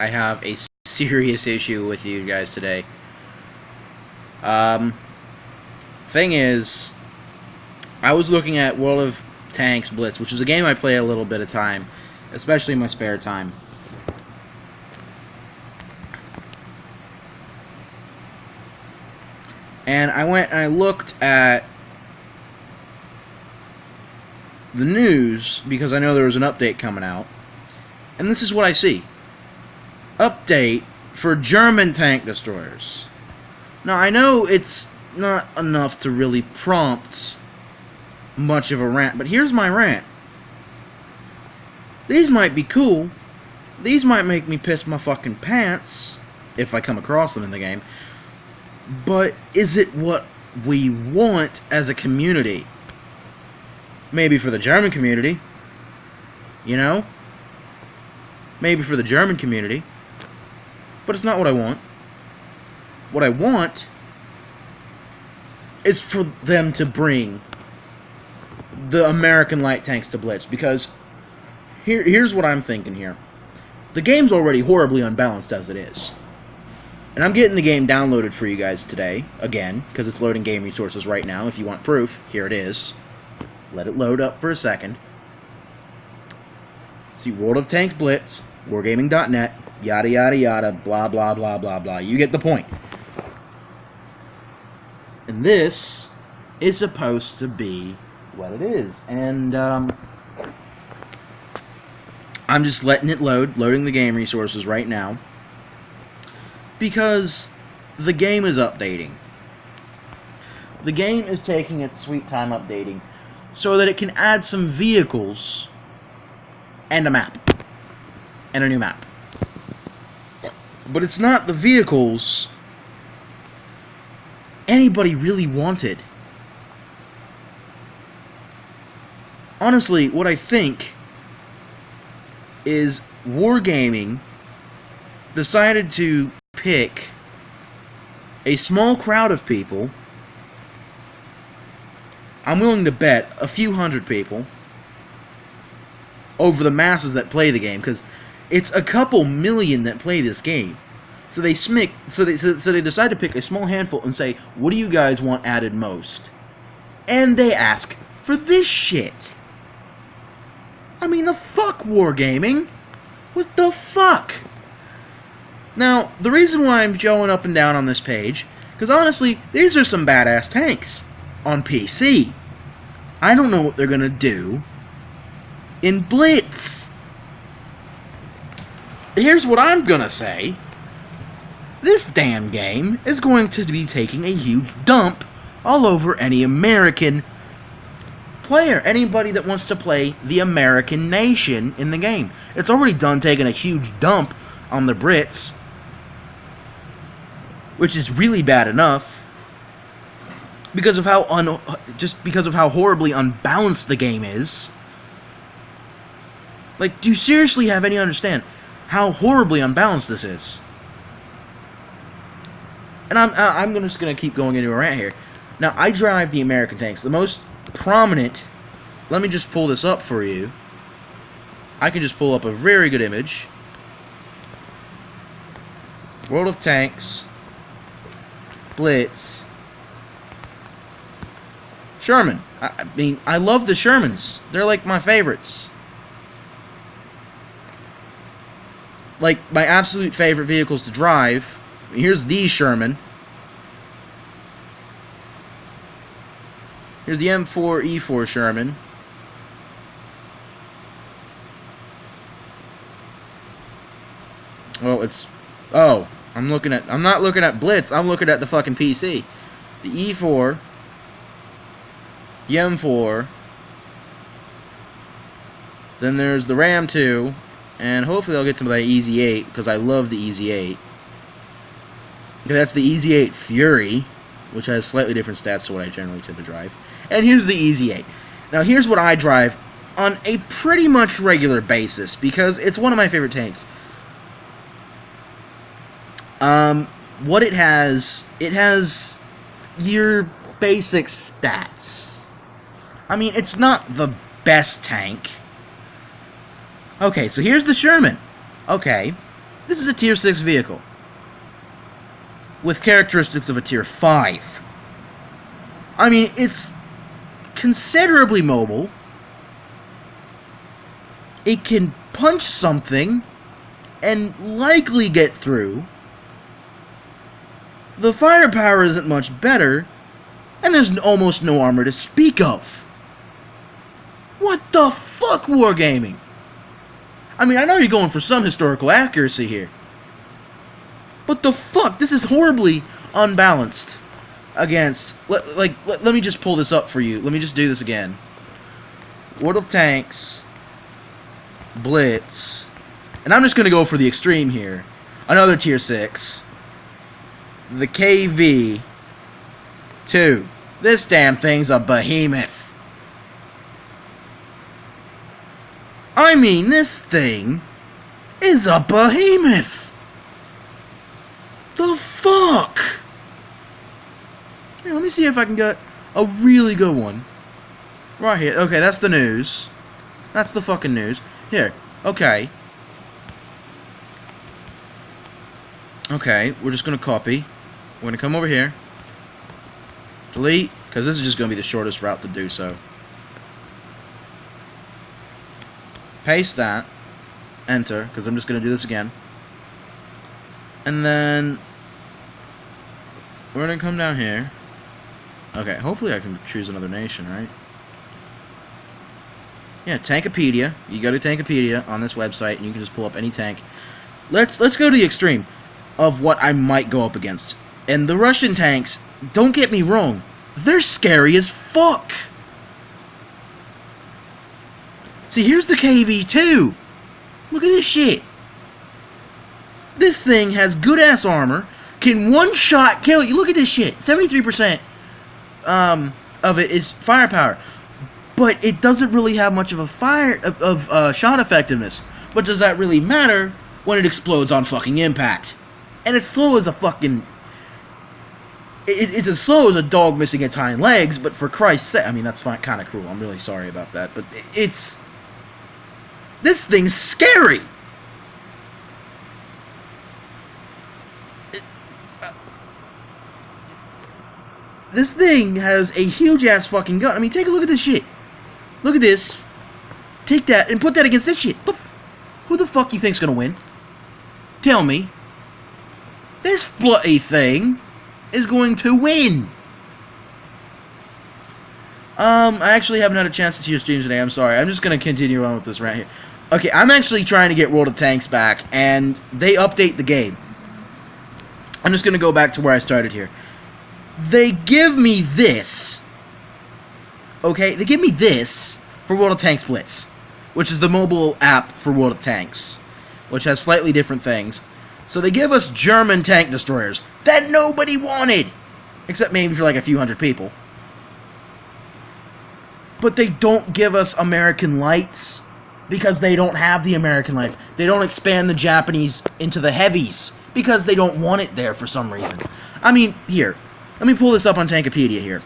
I have a serious issue with you guys today. Thing is, I was looking at World of Tanks Blitz, which is a game I play a little bit of time, especially in my spare time. And I went and I looked at the news because I know there was an update coming out. And this is what I see. Update for German tank destroyers. Now, I know it's not enough to really prompt much of a rant, but here's my rant. These might be cool. These might make me piss my fucking pants if I come across them in the game. But is it what we want as a community? Maybe for the German community. You know? Maybe for the German community. But it's not what I want. What I want is for them to bring the American light tanks to Blitz. Because here's what I'm thinking here. The game's already horribly unbalanced as it is. And I'm getting the game downloaded for you guys today, again, because it's loading game resources right now. If you want proof, here it is. Let it load up for a second. See, World of Tanks Blitz, wargaming.net, yada yada yada, blah blah blah blah blah. You get the point. And this is supposed to be what it is. And I'm just letting it loading the game resources right now. Because the game is updating. The game is taking its sweet time updating so that it can add some vehicles and a map. And a new map. But it's not the vehicles anybody really wanted. Honestly, what I think is Wargaming decided to pick a small crowd of people. I'm willing to bet a few hundred people over the masses that play the game, because it's a couple million that play this game. So they decide to pick a small handful and say, what do you guys want added most? And they ask for this shit. I mean, the fuck, Wargaming? What the fuck? Now, the reason why I'm showing up and down on this page, because honestly, these are some badass tanks on PC. I don't know what they're gonna do in Blitz. Here's what I'm gonna say. This damn game is going to be taking a huge dump all over any American player. Anybody that wants to play the American nation in the game. It's already done taking a huge dump on the Brits, which is really bad enough because of how horribly unbalanced the game is. Like, do you seriously have any understand how horribly unbalanced this is? And I'm just gonna keep going into a rant here. Now, I drive the American tanks. The most prominent. Let me just pull this up for you. I can just pull up a very good image. World of Tanks Blitz Sherman. I mean, I love the Shermans. They're like my favorites. Like, my absolute favorite vehicles to drive. Here's the Sherman. Here's the M4E4 Sherman. Well, it's... Oh, I'm not looking at Blitz, I'm looking at the fucking PC. The E4. The M4. Then there's the Ram 2. And hopefully I'll get some of that Easy 8, because I love the Easy 8. Okay, that's the Easy 8 Fury, which has slightly different stats to what I generally tend to drive. And here's the Easy 8. Now here's what I drive on a pretty much regular basis, because it's one of my favorite tanks. What it has your basic stats. I mean, it's not the best tank. Okay, so here's the Sherman. Okay, This is a Tier 6 vehicle with characteristics of a Tier 5. I mean, it's considerably mobile. It can punch something and likely get through. The firepower isn't much better, and there's almost no armor to speak of. What the fuck, Wargaming? I mean, I know you're going for some historical accuracy here, but the fuck? This is horribly unbalanced against... Let me just pull this up for you. Let me just do this again. World of Tanks, Blitz, and I'm just going to go for the extreme here. Another Tier 6. The KV-2. This damn thing's a behemoth. I mean, this thing is a behemoth. The fuck? Here, let me see if I can get a really good one. Right here. Okay, that's the news. That's the fucking news. Here. Okay. Okay, we're just gonna copy. We're gonna come over here. Delete, because this is just gonna be the shortest route to do so. Paste that. Enter, because I'm just gonna do this again. And then we're gonna come down here. Okay, hopefully I can choose another nation, right? Yeah, Tankopedia. You go to Tankopedia on this website, and you can just pull up any tank. Let's go to the extreme of what I might go up against. And the Russian tanks, don't get me wrong, they're scary as fuck. See, here's the KV-2. Look at this shit. This thing has good-ass armor, can one-shot kill you. Look at this shit. 73% of it is firepower. But it doesn't really have much of a shot effectiveness. But does that really matter when it explodes on fucking impact? And it's slow as a fucking... It's as slow as a dog missing its hind legs, but for Christ's sake... I mean, that's kind of cruel. I'm really sorry about that. But it's... This thing's scary! This thing has a huge-ass fucking gun. I mean, take a look at this shit. Look at this. Take that and put that against this shit. Look, who the fuck you think's gonna win? Tell me. This bloody thing is going to win. I actually haven't had a chance to see your stream today. I'm sorry. I'm just going to continue on with this right here. Okay, I'm actually trying to get World of Tanks back, and they update the game. I'm just going to go back to where I started here. They give me this. Okay, they give me this for World of Tanks Blitz, which is the mobile app for World of Tanks, which has slightly different things. So they give us German tank destroyers that nobody wanted, except maybe for like a few hundred people. But they don't give us American lights because they don't have the American lights. They don't expand the Japanese into the heavies because they don't want it there for some reason. I mean, here, let me pull this up on Tankopedia here.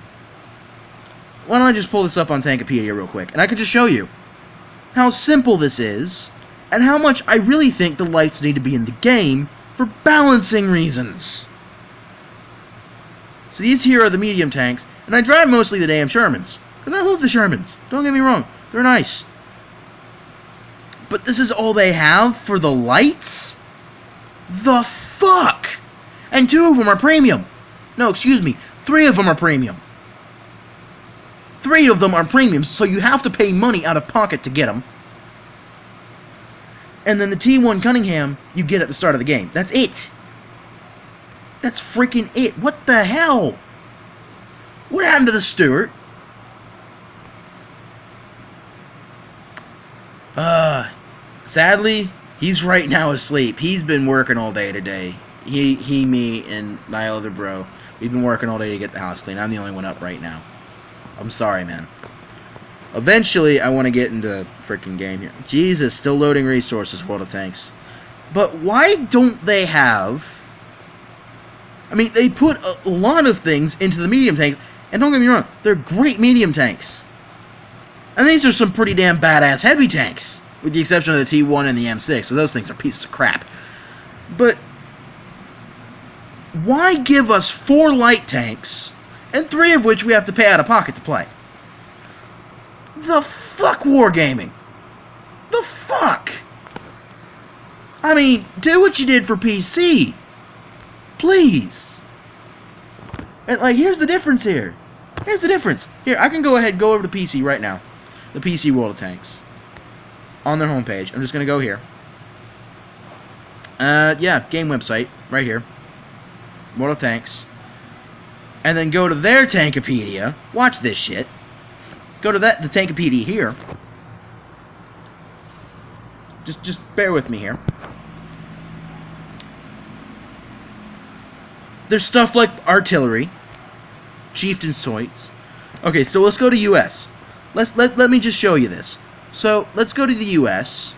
Why don't I just pull this up on Tankopedia real quick, and I could just show you how simple this is, and how much I really think the lights need to be in the game for balancing reasons. So these here are the medium tanks, and I drive mostly the damn Shermans, because I love the Shermans, don't get me wrong, they're nice. But this is all they have for the lights? The fuck? And 2 of them are premium. No, excuse me, 3 of them are premium. 3 of them are premiums, so you have to pay money out of pocket to get them. And then the T1 Cunningham, you get at the start of the game. That's it. That's freaking it. What the hell? What happened to the Stuart? Sadly, he's right now asleep. He's been working all day today. Me, and my other bro, we've been working all day to get the house clean. I'm the only one up right now. I'm sorry, man. Eventually, I want to get into the freaking game here. Jesus, still loading resources, World of Tanks. But why don't they have... I mean, they put a lot of things into the medium tanks, and don't get me wrong, they're great medium tanks. And these are some pretty damn badass heavy tanks, with the exception of the T1 and the M6, so those things are pieces of crap. But why give us 4 light tanks, and 3 of which we have to pay out of pocket to play? The fuck, Wargaming? The fuck? I mean, do what you did for PC. Please. And, like, here's the difference here. Here's the difference. Here, I can go ahead and go over to PC right now. The PC World of Tanks. On their homepage. I'm just going to go here. Yeah, game website. Right here. World of Tanks. And then go to their Tankopedia. Watch this shit. Go to the Tankopedia here. Just bear with me here. There's stuff like artillery, chieftain's toys. Okay, so let's go to US. Let me just show you this. So let's go to the US,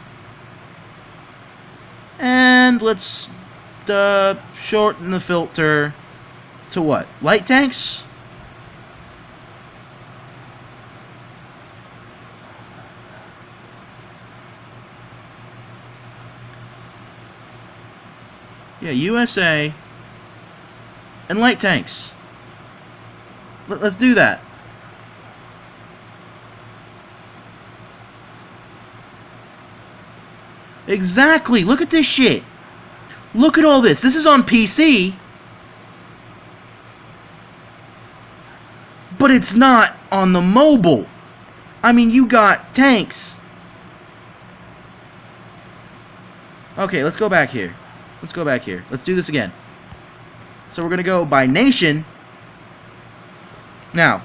and let's shorten the filter to what? Light tanks. Yeah, USA. And light tanks. Let's do that. Exactly. Look at this shit. Look at all this. This is on PC. But it's not on the mobile. I mean, you got tanks. Okay, let's go back here. Let's go back here. Let's do this again. So we're going to go by nation. Now,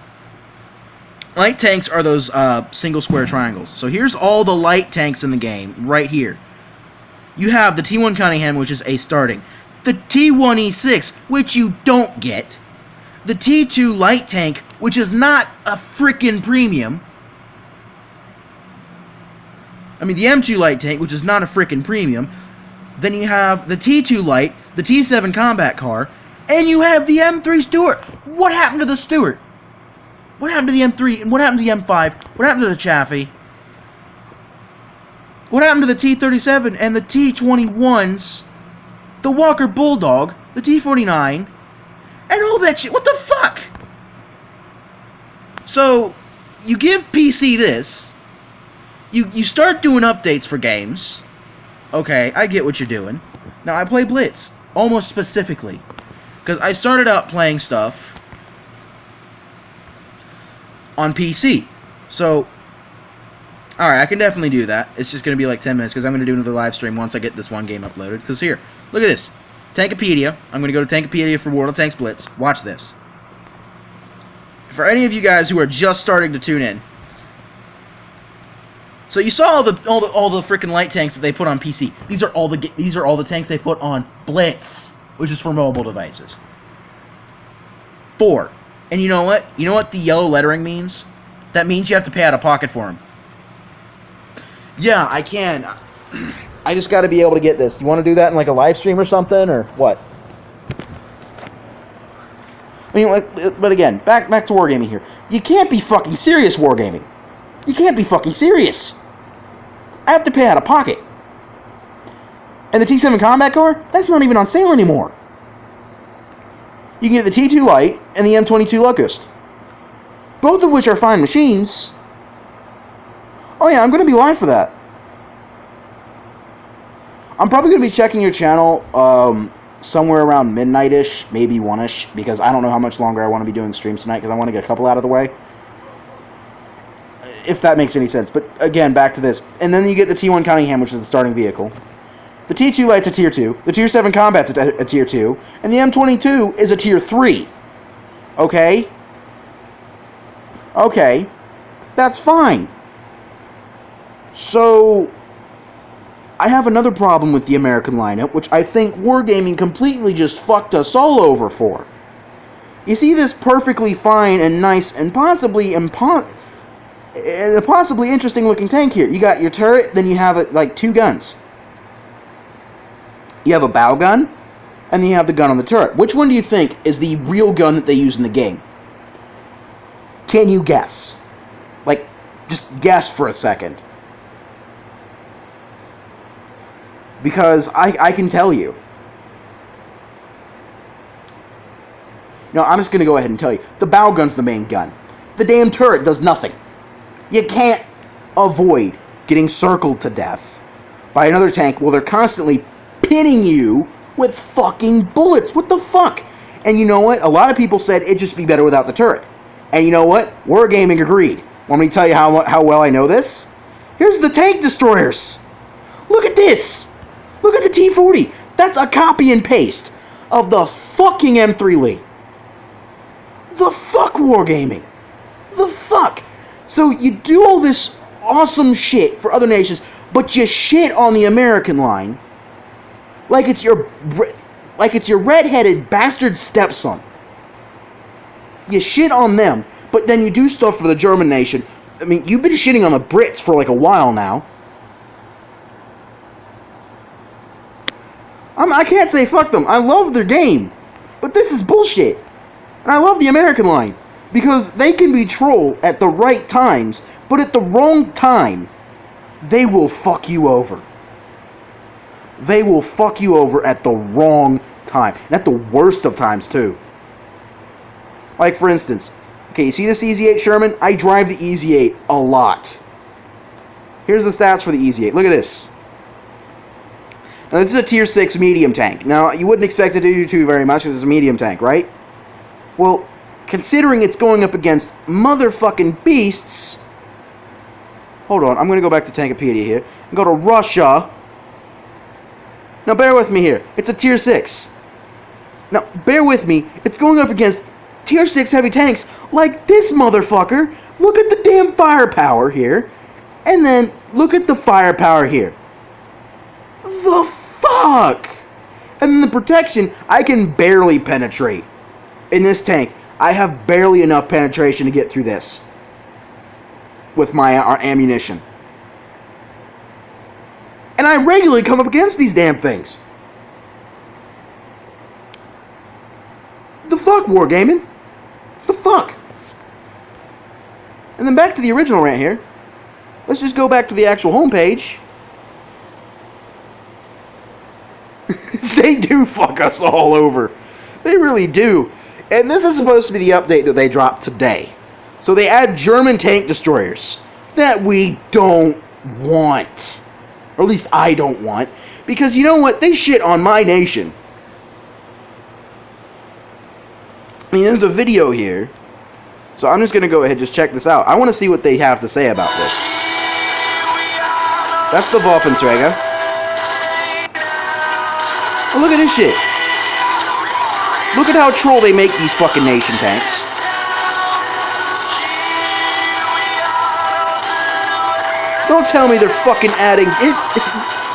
light tanks are those single square triangles. So here's all the light tanks in the game right here. You have the T1 Cunningham, which is a starting. The T1E6, which you don't get. The T2 light tank, which is not a frickin' premium. I mean, the M2 light tank, which is not a frickin' premium. Then you have the T2 light, the T7 combat car, and you have the M3 Stuart. What happened to the Stuart? What happened to the M3? And what happened to the M5? What happened to the Chaffee? What happened to the T37 and the T21s? The Walker Bulldog, the T49, and all that shit. What the fuck? So, you give PC this. You start doing updates for games. Okay, I get what you're doing. Now, I play Blitz, almost specifically. Because I started out playing stuff on PC. So, alright, I can definitely do that. It's just going to be like 10 minutes, because I'm going to do another live stream once I get this one game uploaded. Because here, look at this. Tankopedia. I'm going to go to Tankopedia for World of Tanks Blitz. Watch this. For any of you guys who are just starting to tune in, so you saw all the freaking light tanks that they put on PC. These are all the tanks they put on Blitz, which is for mobile devices. 4. And you know what? You know what the yellow lettering means? That means you have to pay out of pocket for them. Yeah, I can. I just got to be able to get this. You want to do that in like a live stream or something, or what? I mean, but again, back to Wargaming here. You can't be fucking serious, Wargaming. You can't be fucking serious. I have to pay out of pocket. And the T7 combat car? That's not even on sale anymore. You can get the T2 Light and the M22 Locust. Both of which are fine machines. Oh yeah, I'm going to be live for that. I'm probably going to be checking your channel somewhere around midnight-ish, maybe 1-ish, because I don't know how much longer I want to be doing streams tonight, because I want to get a couple out of the way. If that makes any sense. But again, back to this. And then you get the T1 Cunningham, which is the starting vehicle. The T2 Light's a Tier 2. The Tier 7 Combat's a Tier 2. And the M22 is a Tier 3. Okay? Okay. That's fine. So, I have another problem with the American lineup, which I think Wargaming completely just fucked us all over for. You see this perfectly fine and nice and possibly a possibly interesting looking tank here. You got your turret, then you have like 2 guns. You have a bow gun, and then you have the gun on the turret. Which one do you think is the real gun that they use in the game? Can you guess? Like, just guess for a second. Because I can tell you. No, I'm just going to go ahead and tell you. The bow gun's the main gun. The damn turret does nothing. You can't avoid getting circled to death by another tank while they're constantly pinning you with fucking bullets. What the fuck? And you know what? A lot of people said it'd just be better without the turret. And you know what? Wargaming agreed. Want me to tell you how well I know this? Here's the tank destroyers. Look at this. Look at the T-40. That's a copy and paste of the fucking M3 Lee. The fuck, Wargaming? The fuck? So you do all this awesome shit for other nations, but you shit on the American line like it's your red-headed bastard stepson. You shit on them, but then you do stuff for the German nation. I mean, you've been shitting on the Brits for like a while now. I can't say fuck them. I love their game, but this is bullshit. And I love the American line, because they can be troll at the right times, but at the wrong time, they will fuck you over. They will fuck you over at the wrong time. And at the worst of times, too. Like, for instance, okay, you see this EZ-8 Sherman? I drive the EZ-8 a lot. Here's the stats for the EZ-8. Look at this. Now, this is a Tier 6 medium tank. Now, you wouldn't expect it to do too very much because it's a medium tank, right? Well, considering it's going up against motherfucking beasts... Hold on, I'm going to go back to Tankopedia here. And go to Russia. Now, bear with me here. It's a Tier 6. Now, bear with me. It's going up against Tier 6 heavy tanks like this motherfucker. Look at the damn firepower here. And then, look at the firepower here. The fuck? And the protection, I can barely penetrate. In this tank, I have barely enough penetration to get through this. With my ammunition. And I regularly come up against these damn things. The fuck, Wargaming? The fuck? And then back to the original rant here. Let's just go back to the actual homepage. They do fuck us all over. They really do. And this is supposed to be the update that they dropped today. So they add German tank destroyers that we don't want. Or at least I don't want. Because you know what? They shit on my nation. I mean, there's a video here. So I'm just going to go ahead and just check this out. I want to see what they have to say about this. That's the Waffenträger. Oh, look at this shit. Look at how troll they make these fucking nation tanks. Don't tell me they're fucking adding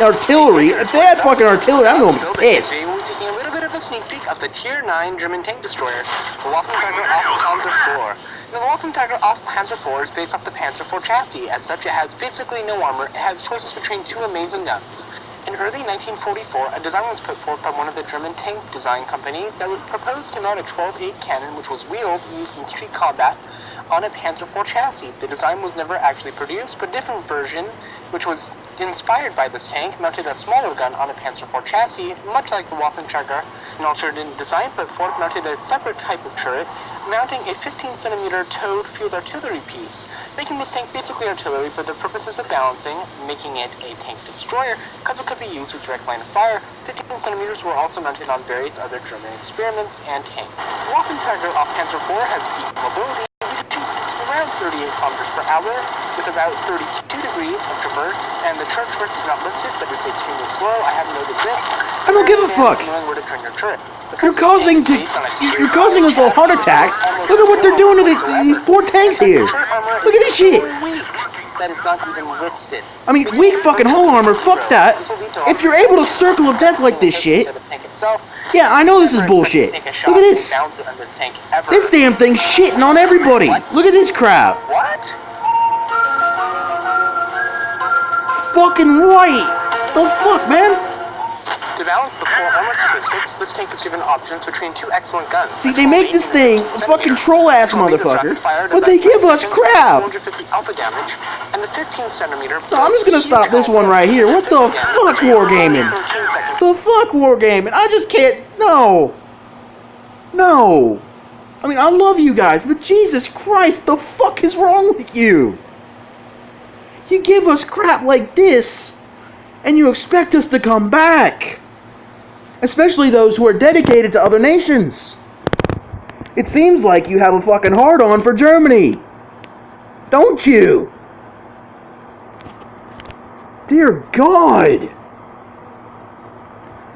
artillery. If they had fucking artillery, I'm going to be pissed. Today we're taking a little bit of a sneak peek of the Tier 9 German tank destroyer, the Waffenträger off Panzer IV. Now, the Waffenträger off Panzer IV is based off the Panzer IV chassis. As such, it has basically no armor. It has choices between two amazing guns. In early 1944, a design was put forth by one of the German tank design companies that would propose to mount a 12-8 cannon, which was wheeled, used in street combat, on a Panzer IV chassis. The design was never actually produced, but a different version, which was inspired by this tank, mounted a smaller gun on a Panzer IV chassis, much like the Waffenträger. An alternate design put forth mounted a separate type of turret, mounting a 15cm towed field artillery piece, making this tank basically artillery for the purposes of balancing, making it a tank destroyer, because it could be used with direct line of fire. 15cm were also mounted on various other German experiments and tanks. The Waffenträger off Panzer IV has decent mobility, reaching speeds of around 38 kilometers per hour, with about 32 degrees of traverse, and the turret traverse is not listed, but is extremely slow. I have noted this. I don't give a fuck. Where to turn your turret. You're causing us all heart attacks. Look at what they're doing to these poor tanks here. Look at this shit. That it's not even listed. I mean, weak fucking hull armor, fuck that. If you're able to circle of death like this shit. Yeah, I know this is bullshit. Look at this. This damn thing's shitting on everybody. Look at this crap. What? Fucking right. The fuck, man? To balance the poor armor statistics, this tank is given options between two excellent guns. See, they make this thing a fucking troll-ass motherfucker, but they give us crap! 250 alpha damage, and the 15cm... No, I'm just gonna stop this one right here. What the fuck, Wargaming? The fuck, Wargaming? I just can't... No! No! I mean, I love you guys, but Jesus Christ, the fuck is wrong with you? You give us crap like this, and you expect us to come back. Especially those who are dedicated to other nations. It seems like you have a fucking hard-on for Germany. Don't you? Dear God.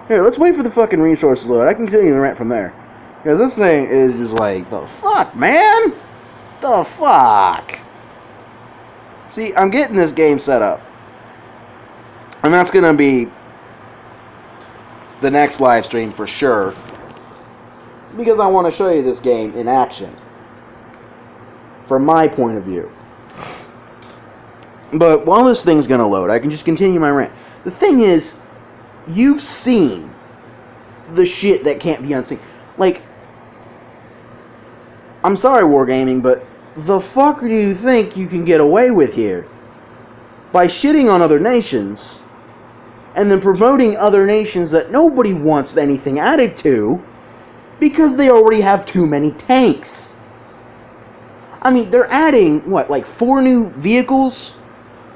Here, let's wait for the fucking resources to load. I can continue the rant from there. Because this thing is just like, the fuck, man? The fuck? See, I'm getting this game set up. And that's going to be the next live stream for sure. Because I want to show you this game in action. From my point of view. But while this thing's going to load, I can just continue my rant. The thing is, you've seen the shit that can't be unseen. Like, I'm sorry, Wargaming, but the fuck do you think you can get away with here? By shitting on other nations, and then promoting other nations that nobody wants anything added to, because they already have too many tanks. I mean, they're adding, what, like 4 new vehicles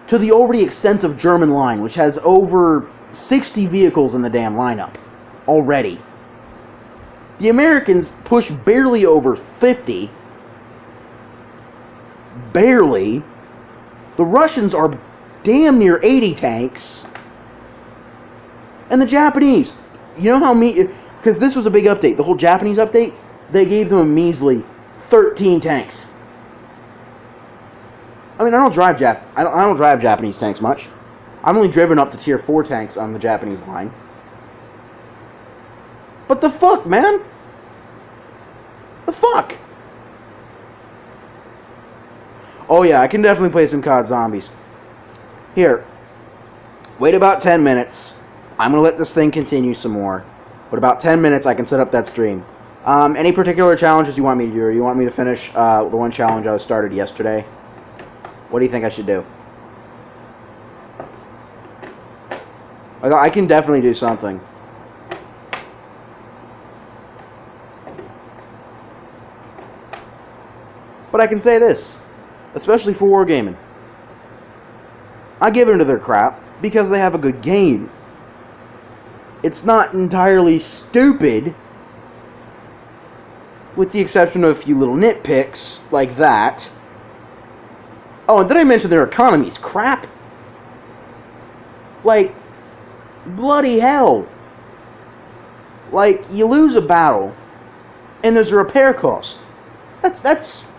to the already extensive German line, which has over 60 vehicles in the damn lineup already. The Americans push barely over 50. Barely. The Russians are damn near 80 tanks. And the Japanese, you know how because this was a big update. The whole Japanese update, they gave them a measly 13 tanks. I mean, I don't drive Japanese tanks much. I've only driven up to tier 4 tanks on the Japanese line. But the fuck, man? The fuck? Oh yeah, I can definitely play some COD Zombies. Here. Wait about 10 minutes. I'm going to let this thing continue some more. But about 10 minutes, I can set up that stream. Any particular challenges you want me to do? Or you want me to finish the one challenge I started yesterday? What do you think I should do? I can definitely do something. But I can say this, especially for Wargaming. I give into their crap because they have a good game. It's not entirely stupid, with the exception of a few little nitpicks like that. Oh, and did I mention their economy's crap? Like, bloody hell. Like, you lose a battle, and there's a repair cost. That's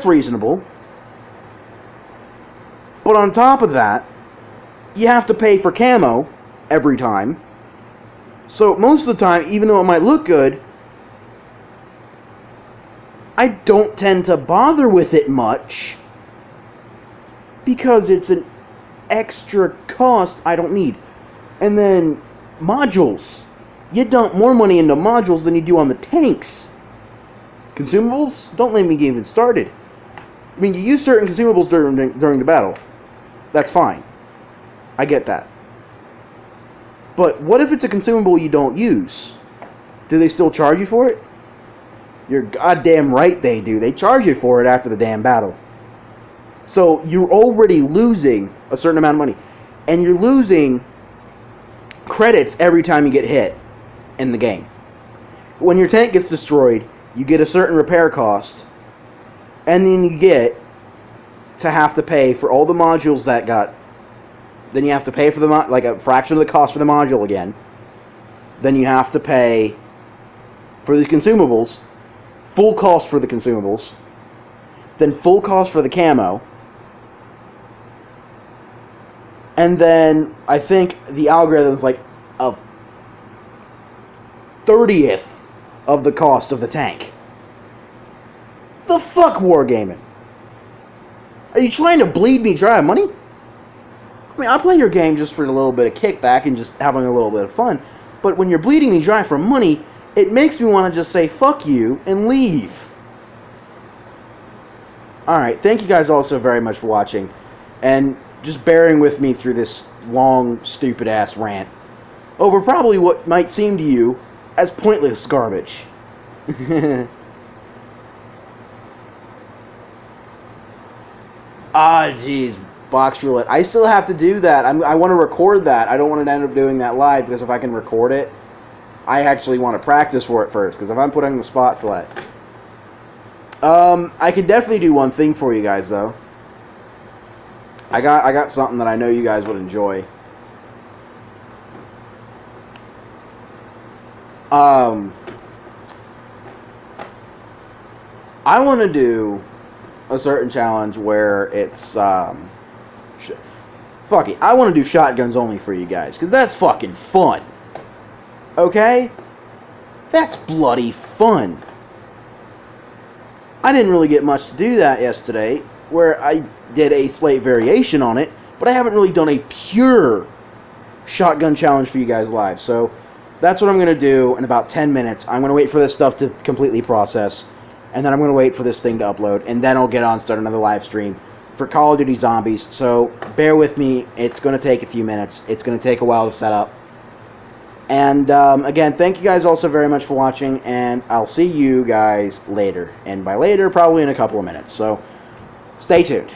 reasonable. But on top of that, you have to pay for camo every time. So most of the time, even though it might look good, I don't tend to bother with it much because it's an extra cost I don't need. And then modules. You dump more money into modules than you do on the tanks. Consumables? Don't let me get even started. I mean, you use certain consumables during the battle. That's fine. I get that. But what if it's a consumable you don't use? Do they still charge you for it? You're goddamn right they do. They charge you for it after the damn battle. So you're already losing a certain amount of money. And you're losing credits every time you get hit in the game. When your tank gets destroyed, you get a certain repair cost. And then you get to have to pay for all the modules that got... Then you have to pay for like a fraction of the cost for the module again. Then you have to pay for the consumables. Full cost for the consumables. Then full cost for the camo. And then I think the algorithm's like a 30th of the cost of the tank. The fuck, Wargaming? Are you trying to bleed me dry of money? I mean, I play your game just for a little bit of kickback and just having a little bit of fun. But when you're bleeding me dry for money, it makes me want to just say fuck you and leave. Alright, thank you guys all so very much for watching. And just bearing with me through this long, stupid-ass rant over probably what might seem to you as pointless garbage. Ah, jeez. Box roulette. I still have to do that. I want to record that. I don't want to end up doing that live, because if I can record it, I actually want to practice for it first, because if I'm putting the spot for that. I could definitely do one thing for you guys, though. I got something that I know you guys would enjoy. I want to do a certain challenge where it's, fuck it, I want to do shotguns only for you guys, because that's fucking fun. Okay? That's bloody fun. I didn't really get much to do that yesterday, where I did a slight variation on it, but I haven't really done a pure shotgun challenge for you guys live, so that's what I'm going to do in about 10 minutes. I'm going to wait for this stuff to completely process, and then I'm going to wait for this thing to upload, and then I'll get on, start another live stream for Call of Duty Zombies. So bear with me. It's going to take a few minutes. It's going to take a while to set up. And again, thank you guys also very much for watching, and I'll see you guys later. And by later, probably in a couple of minutes. So stay tuned.